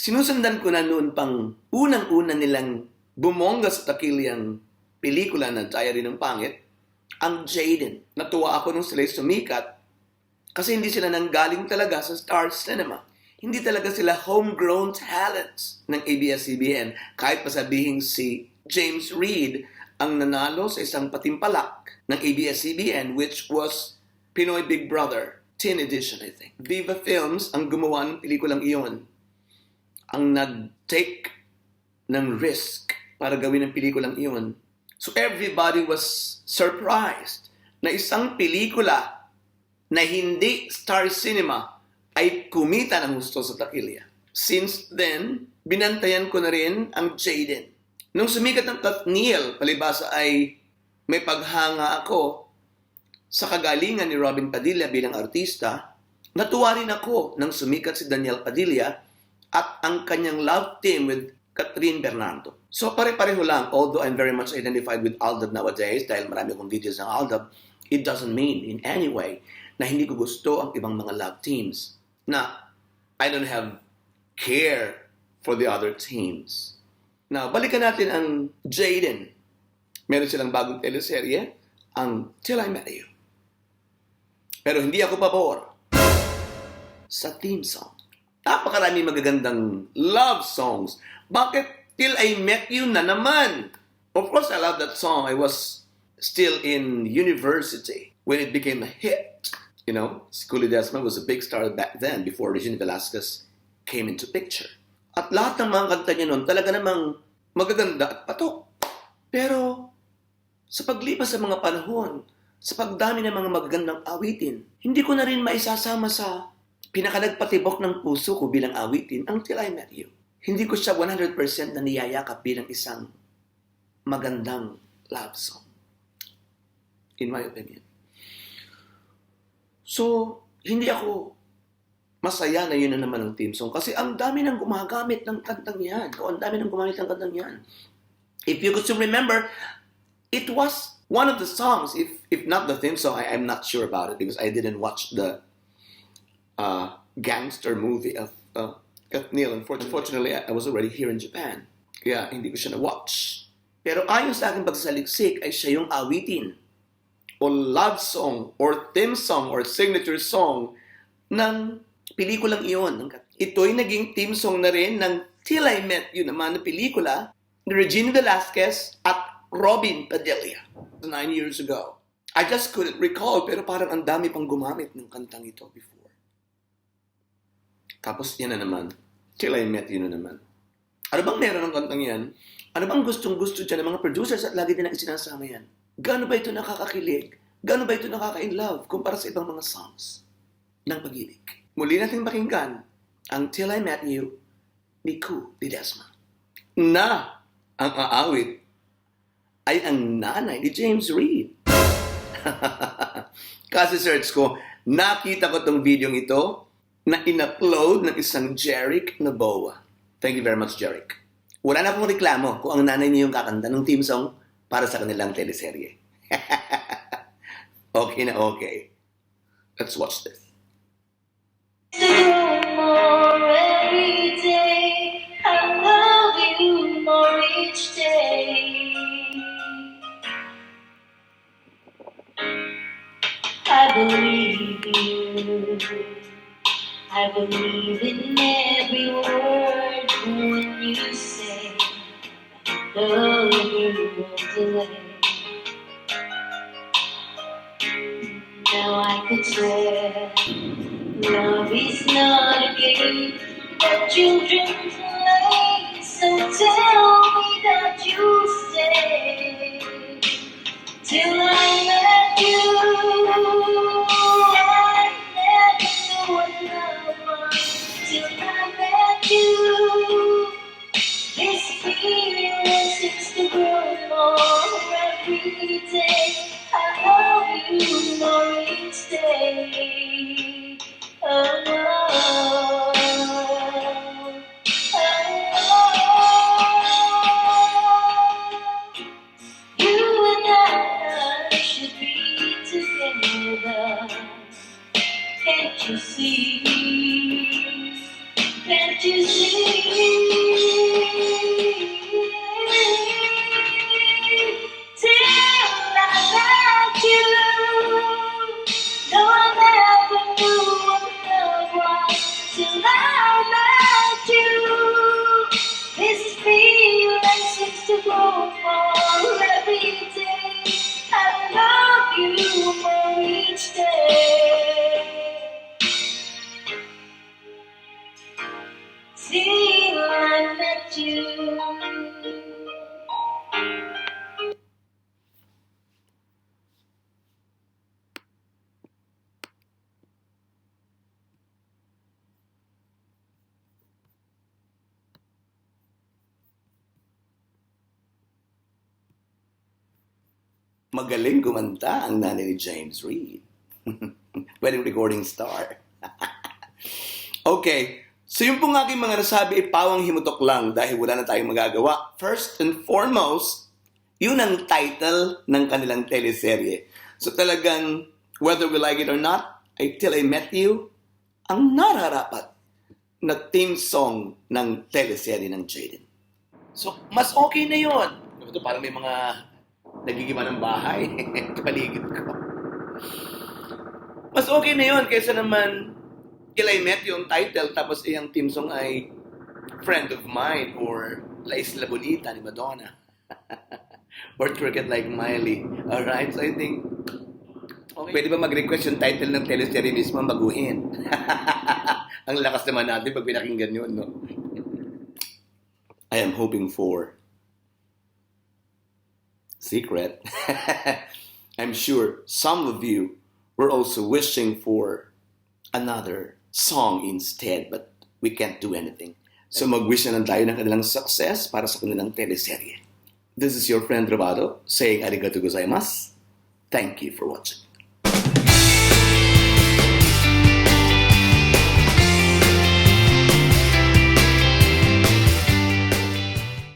Sinusundan ko na noon pang unang-una nilang bumongga sa takilyang pelikula na Diary ng Pangit, ang Jaden. Natuwa ako nung sila'y sumikat kasi hindi sila nanggaling talaga sa Star Cinema. Hindi talaga sila homegrown talents ng ABS-CBN. Kahit pasabihin si James Reid ang nanalo sa isang patimpalak ng ABS-CBN, which was Pinoy Big Brother, Teen Edition, I think. Viva Films ang gumawa ng pelikulang iyon. Ang nag-take ng risk para gawin ang pelikulang iyon. So everybody was surprised na isang pelikula na hindi Star Cinema ay kumita ng gusto sa takilya. Since then, binantayan ko na rin ang Jaden. Nung sumikat ng Katniel, palibasa ay may paghanga ako sa kagalingan ni Robin Padilla bilang artista, natuwa rin ako nang sumikat si Daniel Padilla at ang kanyang love team with Catherine Bernardo. So pare-pareho lang, although I'm very much identified with Aldab nowadays dahil marami akong videos ng Aldab, it doesn't mean in any way na hindi ko gusto ang ibang mga love teams. Na I don't have care for the other teams. Now, balikan natin ang Jaden. Meron silang bagong teleserye, ang Till I Met You. Pero hindi ako pabor sa theme song. Napakarami magagandang love songs. Bakit Till I Met You na naman? Of course, I love that song. I was still in university when it became a hit. You know, Schoolie Desma was a big star back then before Regina Velasquez came into picture. At lahat ng mga kanta niya noon talaga namang magaganda at patok. Pero sa paglipas sa mga panahon, sa pagdami ng mga magagandang awitin, hindi ko na rin maisasama sa pinakanagpatibok ng puso ko bilang awitin ang Till I Met You. Hindi ko siya 100% na niyayakap bilang isang magandang love song. In my opinion. So, hindi ako masaya na yun na naman ang theme song kasi ang dami nang gumagamit ng kantang yan. Ang dami nang gumamit ng kantang yan. If you could still remember, it was one of the songs, if not the theme song, I'm not sure about it because I didn't watch the gangster movie of Katniel. Unfortunately, I was already here in Japan. Kaya hindi ko siya na-watch. Pero ayon sa aking pagsaliksik ay siya yung awitin o love song or theme song or signature song ng pelikulang iyon. Ito'y naging theme song na rin ng Till I Met You naman na pelikula ni Regina Velasquez at Robin Padilla 9 years ago. I just couldn't recall pero parang ang dami pang gumamit ng kantang ito before. Tapos yan na naman. Till I Met You na naman. Ano bang meron ng kantang yan? Ano bang gustong-gusto dyan ng mga producers at lagi din ang isinasama yan? Gaano ba ito nakakakilig? Gaano ba ito nakaka-in-love kumpara sa ibang mga songs ng pag-ibig? Muli natin pakinggan ang Till I Met You ni Ku Ledesma. Na ang aawit ay ang nanay ni James Reid. Kasi search ko, nakita ko tong video ito na in-upload ng isang Jeric Noboa. Thank you very much, Jeric. Wala na akong reklamo kung ang nanay niyo yung kakanta ng theme song para sa kanilang teleserye. Okay na okay. Let's watch this. More every day, I love you more each day. I believe you. I believe in every word when you say love you won't delay. Now I could swear love is not a game that children play. So tell me that you'll stay till I met you. I never knew what love was till I met you. This feeling seems to grow more every day. I love you more each day. Oh, you and I should be together. Can't you see? Can't you see? Magaling kumanta ang nanay ni James Reid. Pwedeng recording star. Okay, so yung pong aking mga nasabi, pawang himutok lang dahil wala na tayong magagawa. First and foremost, yun ang title ng kanilang teleserye. So talagang, whether we like it or not, Till I Met You, ang nararapat na theme song ng teleserye ng Jaden. So, mas okay na yun. Ito parang may mga nagigima ng bahay sa paligid ko. Mas okay na yun kaysa naman Till I Met You ang title tapos yung theme song ay Friend of Mine or La Isla Bonita ni Madonna. Or Cricket Like Miley. Alright, so I think okay. Pwede ba mag-request yung title ng teleserye mismo baguhin? Ang lakas naman natin pag pinakinggan yun, no? I am hoping for secret. I'm sure some of you were also wishing for another song instead, but we can't do anything. So mag-wish na lang tayo ng kanilang success para sa kanilang teleserye. This is your friend Robado saying arigato gozaimasu. Thank you for watching.